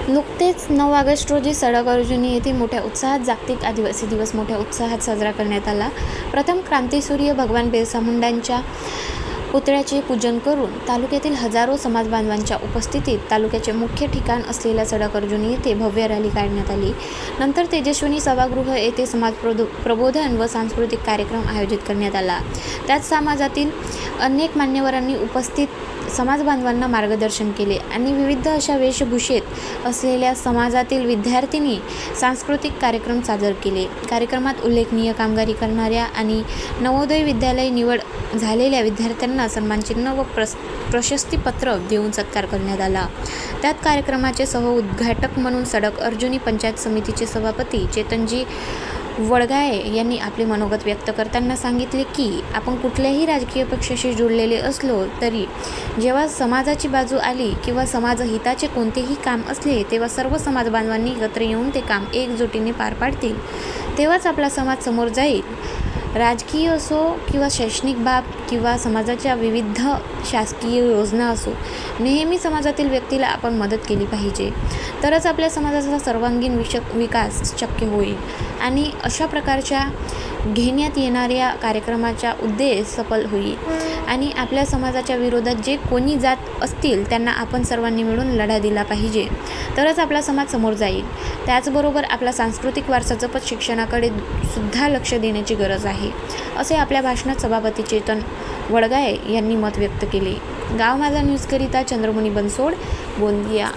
नुकतेच 9 ऑगस्ट रोजी सडक अर्जुनी येथे मोठ्या उत्साहात जागतिक आदिवासी दिवस मोठ्या उत्साहात साजरा करण्यात आला. प्रथम क्रांतीसूर्य भगवान बिरसा मुंडांच्या पुतळ्याचे पूजन करून तालुक्यातील हजारो समाज बांधवांच्या उपस्थितीत तालुक्याचे मुख्य ठिकाण असलेल्या सडक अर्जुनी येथे भव्य रॅली काढण्यात आली. नंतर तेजस्विनी सभागृह येथे समाज प्रबोधन व सांस्कृतिक कार्यक्रम आयोजित करण्यात आला. त्यात समाजातील अनेक मान्यवरांनी उपस्थित समाज बांधवांना मार्गदर्शन केले आणि विविध अशा वेशभूषेत असलेल्या समाजातील विद्यार्थिनी सांस्कृतिक कार्यक्रम सादर केले. कार्यक्रमात उल्लेखनीय कामगिरी करणाऱ्या आणि नवोदय विद्यालय निवड झालेल्या विद्यार्थ्यांना सन्मानचिन्ह व प्रशस्तीपत्र देऊन सत्कार करण्यात आला. त्यात कार्यक्रमाचे सह-उद्घाटक म्हणून सडक अर्जुनी पंचायत समितीचे सभापती चेतनजी वडगाये यांनी आपले मनोगत व्यक्त करताना सांगितले की आपण कुठल्याही राजकीय पक्षाशी जोडलेले असलो तरी जेव्हा समाजाची बाजू आली किंवा समाजहिताचे कोणतेही काम असले तेव्हा सर्व समाज बांधवांनी एकत्र येऊन ते काम एकजुटीने पार पाडतील तेव्हाच आपला समाज समोर जाईल. राजकीय असो किंवा शैक्षणिक बाब किंवा समाजाच्या विविध शासकीय योजना असो, नेहमी समाजातील व्यक्तीला आपण मदत केली पाहिजे, तरच आपल्या समाजाचा सर्वांगीण विकास शक्य होईल आणि अशा प्रकारच्या घेण्यात येणाऱ्या कार्यक्रमाचा उद्देश सफल होईल आणि आपल्या समाजाच्या विरोधात जे कोणी जात असतील त्यांना आपण सर्वांनी मिळून लढा दिला पाहिजे, तरच आपला समाज समोर जाईल. त्याचबरोबर आपला सांस्कृतिक वारसा जपत शिक्षणाकडे सुद्धा लक्ष देण्याची गरज आहे, असे आपल्या भाषणात सभापती चेतन वडगाये यांनी मत व्यक्त केले. गाव माझा न्यूजकरिता चंद्रमणी बनसोड, गोंदिया.